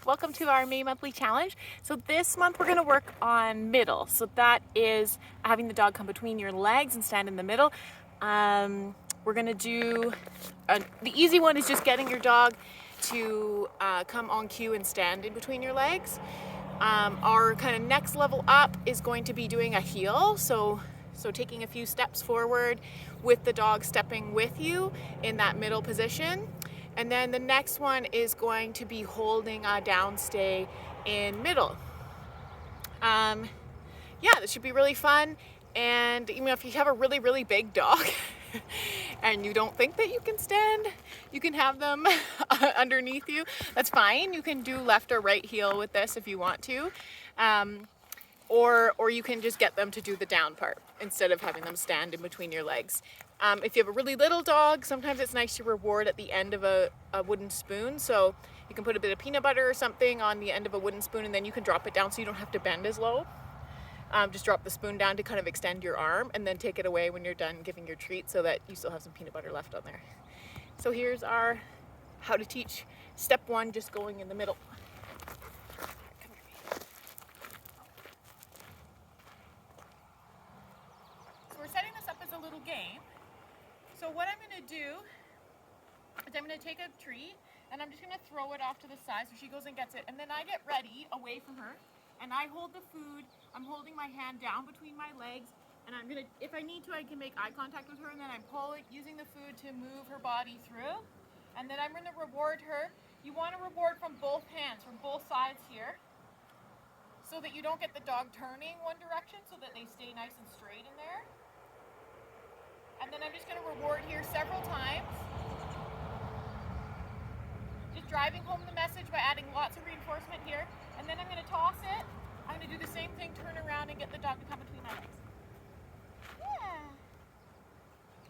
Welcome to our May monthly challenge. So this month we're going to work on middle. So that is having the dog come between your legs and stand in the middle. We're going to do, the easy one is just getting your dog to come on cue and stand in between your legs. Our kind of next level up is going to be doing a heel. So taking a few steps forward with the dog stepping with you in that middle position. And then the next one is going to be holding a downstay in middle. Yeah, this should be really fun. And you know, if you have a really, really big dog and you don't think that you can stand, you can have them underneath you. That's fine. You can do left or right heel with this if you want to. Or you can just get them to do the down part instead of having them stand in between your legs. If you have a really little dog, sometimes it's nice to reward at the end of a wooden spoon. So you can put a bit of peanut butter or something on the end of a wooden spoon, and then you can drop it down so you don't have to bend as low. Just drop the spoon down to kind of extend your arm, and then take it away when you're done giving your treat so that you still have some peanut butter left on there. So here's our how to teach step one, just going in the middle. So we're setting this up as a little game. So what I'm going to do is I'm going to take a treat and I'm just going to throw it off to the side so she goes and gets it, and then I get ready away from her and I hold the food. I'm holding my hand down between my legs, and I'm going to, if I need to, I can make eye contact with her, and then I'm pulling, using the food to move her body through, and then I'm going to reward her. You want to reward from both hands, from both sides here, so that you don't get the dog turning one direction, so that they stay nice and straight in there. And then I'm just going to reward here several times. Just driving home the message by adding lots of reinforcement here. And then I'm going to toss it. I'm going to do the same thing, turn around and get the dog to come between my legs. Yeah.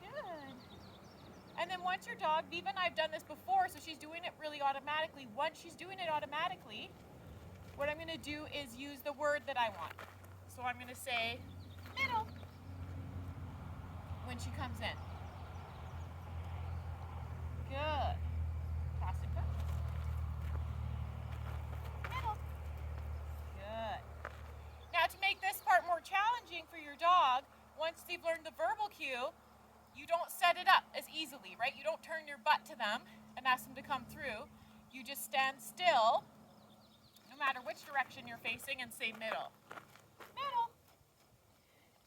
Good. And then once your dog, Viva and I have done this before, so she's doing it really automatically. Once she's doing it automatically, what I'm going to do is use the word that I want. So I'm going to say, middle, when she comes in. Good. Toss it back. Middle. Good. Now to make this part more challenging for your dog, once they've learned the verbal cue, you don't set it up as easily, right? You don't turn your butt to them and ask them to come through. You just stand still, no matter which direction you're facing, and say middle. Middle.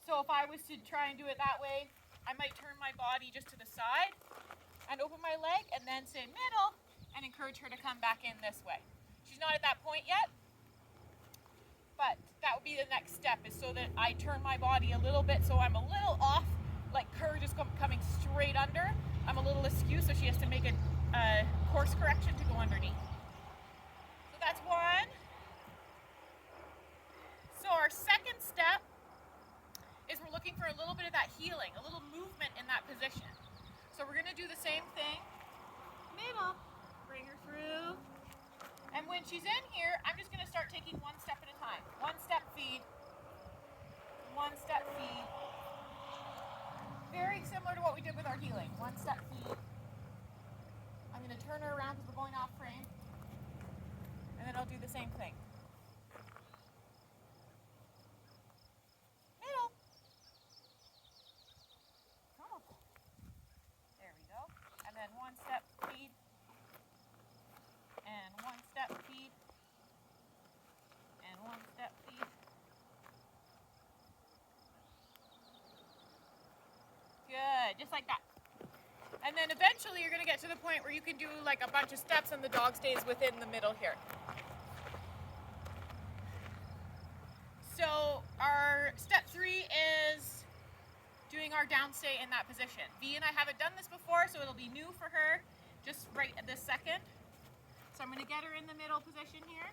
So if I was to try and do it that way, I might turn my body just to the side and open my leg and then say middle and encourage her to come back in this way. She's not at that point yet, but that would be the next step, is so that I turn my body a little bit so I'm a little off, like her just coming straight under. I'm a little askew, so she has to make a course correction to go underneath. So that's one. So our second step is we're looking for a little bit of that healing, a little movement in that position. So we're going to do the same thing. Middle, bring her through. And when she's in here, I'm just going to start taking one step at a time. One step feed. One step feed. Very similar to what we did with our healing. One step feed. I'm going to turn her around because we're going off frame. And then I'll do the same thing. And then one step feed, and one step feed, and one step feed. Good, just like that. And then eventually you're going to get to the point where you can do like a bunch of steps and the dog stays within the middle here. So our step 3 is doing our downstay in that position. V and I haven't done this before, so it'll be new for her just right at this second. So I'm going to get her in the middle position here.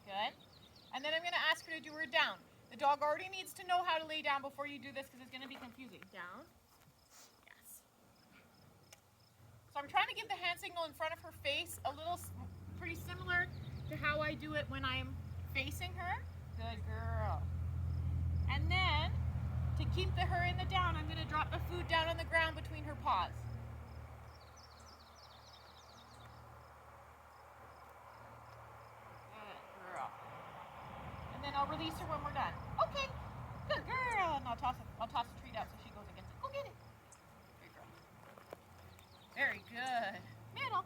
Good. And then I'm going to ask her to do her down. The dog already needs to know how to lay down before you do this because it's going to be confusing. Down. Yes. So I'm trying to give the hand signal in front of her face a little pretty similar to how I do it when I'm facing her. Good girl. And then to keep her in the down, I'm going to drop the food down on the ground between her paws. then I'll release her when we're done. Okay, good girl. And I'll toss the treat out so she goes and gets it. Go get it. Great girl. Very good. Middle.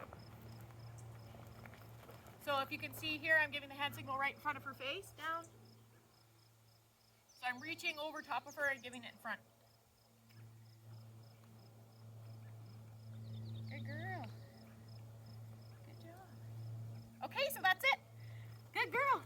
So if you can see here, I'm giving the hand signal right in front of her face, down. So I'm reaching over top of her and giving it in front. Good girl. Good job. Okay, so that's it. Good girl.